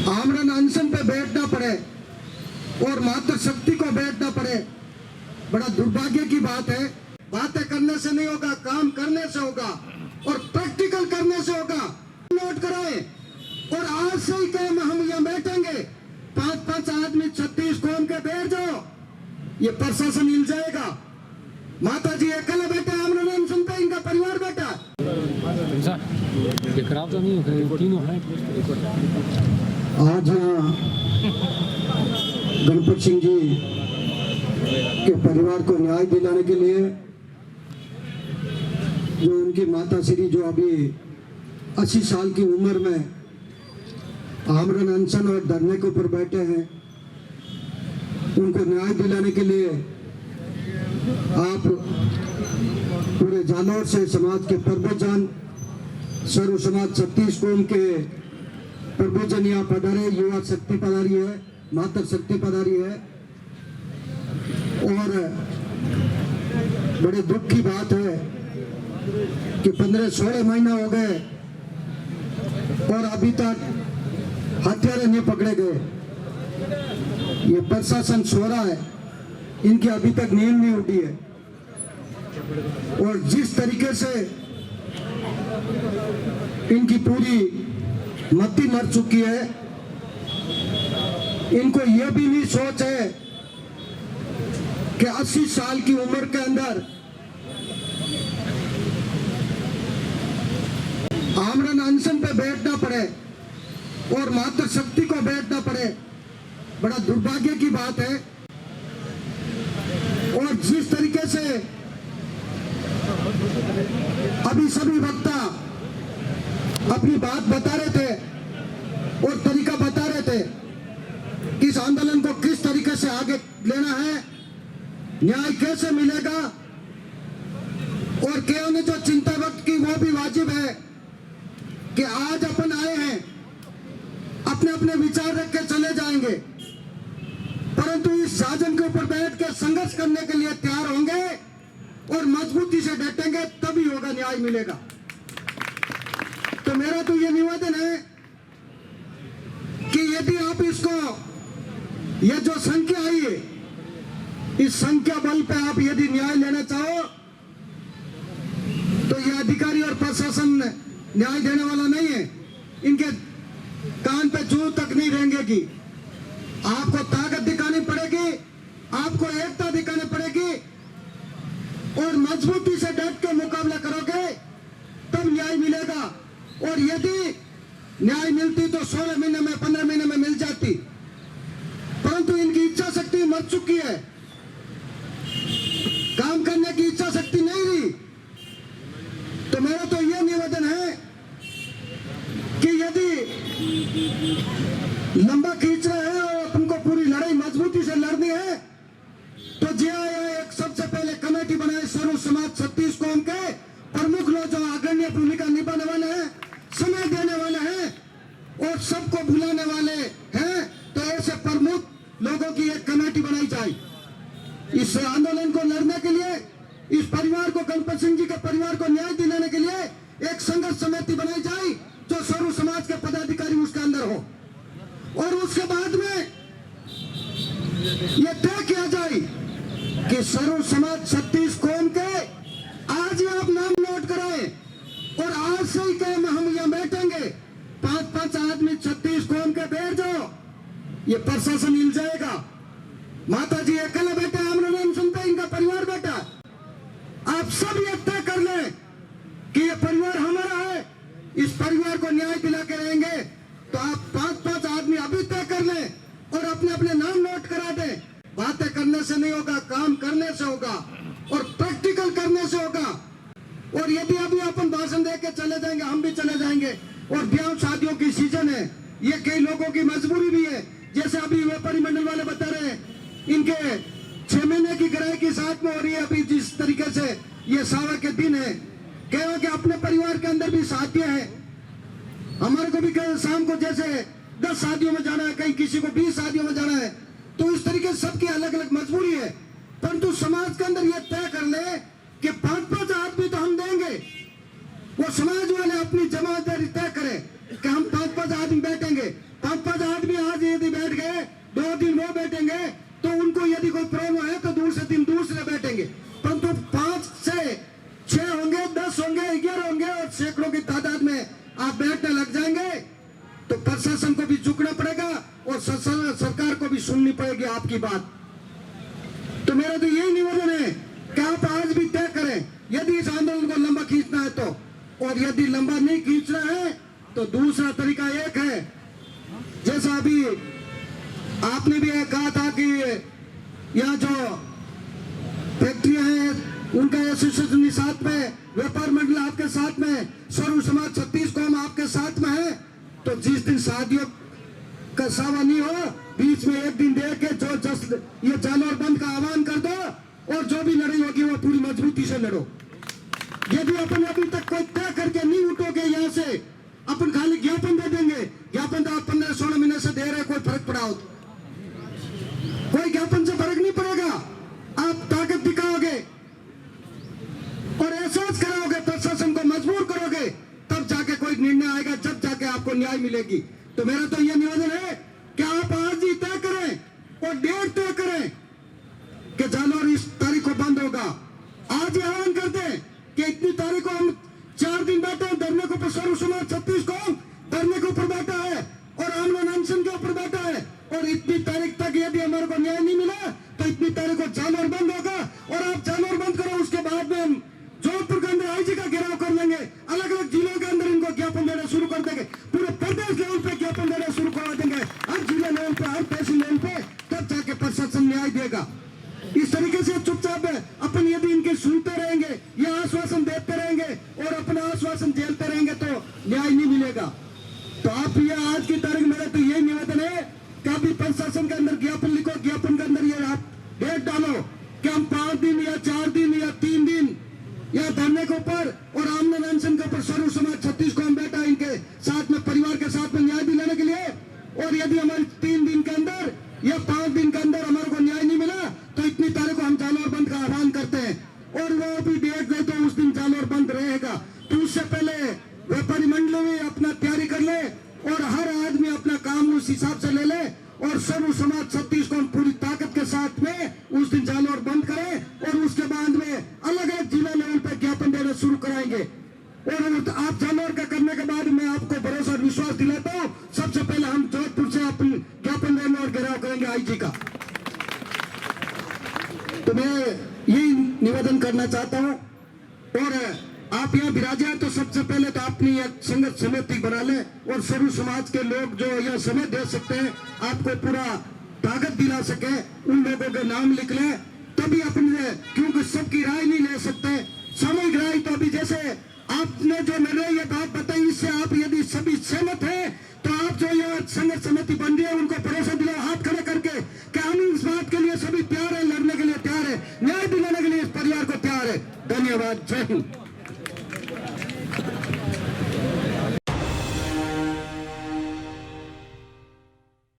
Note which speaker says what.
Speaker 1: आमरण अनशन पे बैठना पड़े और मातृशक्ति को बैठना पड़े, बड़ा दुर्भाग्य की बात है। बातें करने से नहीं होगा, काम करने से होगा और प्रैक्टिकल करने से होगा। नोट कराएं और आज से ही कहें हम यहाँ बैठेंगे, 5-5 आदमी 36 कौम के बैठ जाओ, ये प्रशासन हिल जाएगा। माता जी अकेले बैठे आमरण अनशन पे, इनका परिवार बैठा।
Speaker 2: ये खराब तो नहीं हो, तीनों हैं।
Speaker 1: आज गणपत सिंह जी के परिवार को न्याय दिलाने के लिए जो उनकी माता श्री जो अभी 80 साल की उम्र में आमरण अनशन और धरने के ऊपर बैठे हैं, उनको न्याय दिलाने के लिए आप पूरे जालौर से समाज के प्रभुजन, सर्व समाज 36 कौम के प्रभुजन यहाँ पधारे, युवा शक्ति पधारी है, मातृ शक्ति पधारी है। और बड़े दुख की बात है कि 15-16 महीना हो गए और अभी तक हत्यारे नहीं पकड़े गए। ये प्रशासन सो रहा है, इनकी अभी तक नींद नहीं उठी है। और जिस तरीके से इनकी पूरी मति मर चुकी है, इनको यह भी नहीं सोच है कि 80 साल की उम्र के अंदर आमरण अनशन पे बैठना पड़े और मातृशक्ति को बैठना पड़े, बड़ा दुर्भाग्य की बात है। और जिस तरीके से अभी सभी वक्ता अपनी बात बता रहे थे और तरीका बता रहे थे कि इस आंदोलन को किस तरीके से आगे लेना है, न्याय कैसे मिलेगा। और केओ ने जो चिंता व्यक्त की वो भी वाजिब है कि आज अपन आए हैं, अपने अपने विचार रख के चले जाएंगे, परंतु इस साजन के ऊपर बैठ के संघर्ष करने के लिए तैयार होंगे और मजबूती से डटेंगे, तभी होगा, न्याय मिलेगा। तो मेरा तो ये निवेदन है कि यदि आप इसको, ये जो संख्या आई है, इस संख्या बल पे आप यदि न्याय लेना चाहो तो ये अधिकारी और प्रशासन न्याय देने वाला नहीं है। इनके कान पे जू तक नहीं रहेंगे। आपको ताकत दिखानी पड़ेगी, आपको एकता दिखानी पड़ेगी और मजबूती से डट के मुकाबला करोगे तब न्याय मिलेगा। और यदि न्याय मिलती तो 16 महीने में, 15 महीने में मिल जाती, परंतु इनकी इच्छा शक्ति मर चुकी है, काम करने की इच्छा शक्ति नहीं रही। तो मेरा तो यह निवेदन है कि यदि लंबा खींच रहे हैं और अपन को पूरी लड़ाई मजबूती से लड़नी है तो जेआईआई एक सबसे पहले कमेटी बनाए, सर्व समाज 36 कौम के प्रमुख लोग जो अग्रणी भूमिका निभाने वाले हैं, समय देने वाले हैं और सबको बुलाने वाले हैं, तो ऐसे प्रमुख लोगों की एक कमेटी बनाई जाए। इस आंदोलन को लड़ने के लिए, इस परिवार को, गणपत सिंह जी के परिवार को न्याय दिलाने के लिए एक संघर्ष समिति बनाई जाए जो सर्व समाज के पदाधिकारी उसके अंदर हो। और उसके बाद में यह तय किया जाए कि सर्व समाज 36 कौम के, आज ही आप नाम नोट कराएं और आज से ही कहें हम यहाँ बैठेंगे, 5-5 आदमी 36 कौम के बैठ जाओ, ये प्रशासन हिल जाएगा। माता जी अकेले बैठे आमरण अनशन पे, इनका परिवार बैठा। आप सब ये तय कर लें कि ये परिवार हमारा है, इस परिवार को न्याय दिला के रहेंगे। तो आप 5-5 आदमी अभी तय कर लें और अपने अपने नाम नोट करा दें। बातें करने से नहीं होगा, काम करने से होगा और प्रैक्टिकल करने से होगा। और यदि अभी अपन भाषण दे के चले जाएंगे, हम भी चले जाएंगे। और ब्याह शादियों की सीजन है, ये कई लोगों की मजबूरी भी है। जैसे अभी व्यापारी मंडल वाले बता रहे हैं, इनके 6 महीने की ग्राहकी साथ में हो रही है। अभी जिस तरीके से ये सावन के दिन है, कह कि अपने परिवार के अंदर भी शादियां हैं। हमारे को भी शाम को जैसे 10 शादियों में जाना है, कहीं किसी को 20 शादियों में जाना है, तो इस तरीके से सबकी अलग अलग मजबूरी है। परंतु समाज के अंदर यह तय कर ले कि 5-5 आदमी तो हम देंगे, वो समाज वाले अपनी जमादारी तय करें कि हम 5-5 आदमी बैठेंगे। 5 आदमी आज यदि बैठ गए, 2 दिन वो बैठेंगे, तो उनको यदि कोई प्रॉब्लम है तो दूसरे दिन दूसरे बैठेंगे। परंतु 5 से 6 होंगे, 10 होंगे, 11 होंगे और सैकड़ों की तादाद में आप बैठने लग जाएंगे, तो प्रशासन को भी झुकना पड़ेगा और सरकार को भी सुननी पड़ेगी आपकी बात। तो मेरा तो यही निवेदन है कि आप आज भी तय करें, यदि इस आंदोलन को लंबा खींचना है तो, और यदि लंबा नहीं खींचना है तो दूसरा तरीका एक है, जैसा अभी आपने भी कहा था कि यहाँ जो फैक्ट्रियां हैं उनका एसोसिएशन साथ में, व्यापार मंडल आपके साथ में, सर्व समाज 36 कौम आपके साथ में है, तो जिस दिन शादियों का सावा नहीं हो, बीच में एक दिन दे के जो ये जानवर बंद का आह्वान कर दो और जो भी लड़ाई होगी वो पूरी मजबूती से लड़ो। यदि अपन अभी तक कोई तय करके नहीं उठोगे यहाँ से, अपन खाली ज्ञापन दे देंगे, ज्ञापन तो आप 15-16 महीने से दे रहे, कोई फर्क पड़ा हो? कोई ज्ञापन से फर्क नहीं पड़ेगा। आप ताकत दिखाओगे और एहसास कराओगे, प्रशासन को मजबूर करोगे, तब जाके कोई निर्णय आएगा, जब जाके आपको न्याय मिलेगी। तो मेरा तो यह निवेदन है कि आप आज ही तय करें और डेट तय करें कि जानवर इस तारीख को बंद होगा। आज ही ऐलान कर दें कि इतनी तारीख को हम 4 दिन बैठे हैं धरने के ऊपर, सर्व समाज 36 कौम धरने के ऊपर बैठा है और आमरण अनशन के ऊपर बैठा है, और इतनी तारीख तक यदि हमारे को न्याय नहीं मिला तो इतनी तारीख को जानवर बंद होगा। और आप जानवर बंद करो, उसके बाद में हम जोधपुर के अंदर आईजी का घेराव कर लेंगे, अलग अलग जिलों के अंदर इनको ज्ञापन देना शुरू कर देंगे, पूरे प्रदेश लेवल पे ज्ञापन देना शुरू करवा देंगे, हर जिले लेवल पे, हर तहसील लेवल पे, तब जाके प्रशासन न्याय देगा। इस तरीके से चुपचाप अपन यदि इनके सुनते रहेंगे या आश्वासन देते रहेंगे और अपना आश्वासन झेलते रहेंगे तो न्याय नहीं मिलेगा। तो आप ये आज की तारीख, मेरा तो यही निवेदन है कि अभी प्रशासन के अंदर ज्ञापन लिखो, ज्ञापन के अंदर ये आप डेट डालो कि हम 5 दिन या 4 दिन या 3 दिन या धरने के ऊपर और आमरण अनशन के ऊपर सर्व समाज 36 कौम बैठा, इनके साथ में, परिवार के साथ में न्याय दिलाने के लिए। और यदि हमारे 3 दिन के अंदर या 5 दिन के अंदर हमारे को न्याय नहीं मिला तो इतनी तारीख को हम जानवर बंद का आह्वान करते हैं और वो भी डेट दे तो उस दिन जानवर बंद रहेगा। तो उससे पहले व्यापारी मंडलों में अपना तैयारी कर ले और हर आदमी अपना काम उस हिसाब से ले ले और सर्व समाज 36 कौम पूरी ताकत के साथ में उस दिन जानवर बंद करे और उसके बाद में अलग अलग जिला लेवल पे ज्ञापन देना शुरू कराएंगे। और आप जानवर का करने के बाद मैं आपको भरोसा और विश्वास दिलाता हूँ, सबसे पहले हम जोधपुर से अपनी ज्ञापन देने और घेराव करेंगे आईजी का। तो मैं यही निवेदन करना चाहता हूँ। और आप यहाँ विराजे हैं तो सबसे पहले तो अपनी एक संघर्ष समिति बना लें और सर्व समाज के लोग जो यह समय दे सकते हैं, आपको पूरा ताकत दिला सके, उन लोगों के नाम लिख लें, तभी अपने, क्योंकि सबकी राय नहीं ले सकते, सामूहिक राय। तो अभी जैसे आपने जो निर्णय ये बात बताई, इससे आप यदि सभी सहमत हैं तो आप जो यह संघर्ष समिति बन रही है उनको भरोसा दिलाओ हाथ खड़े करके कि हम इस बात के लिए सभी तैयार है, लड़ने के लिए तैयार है, न्याय दिलाने के लिए इस परिवार को तैयार है। धन्यवाद। जय हिंद।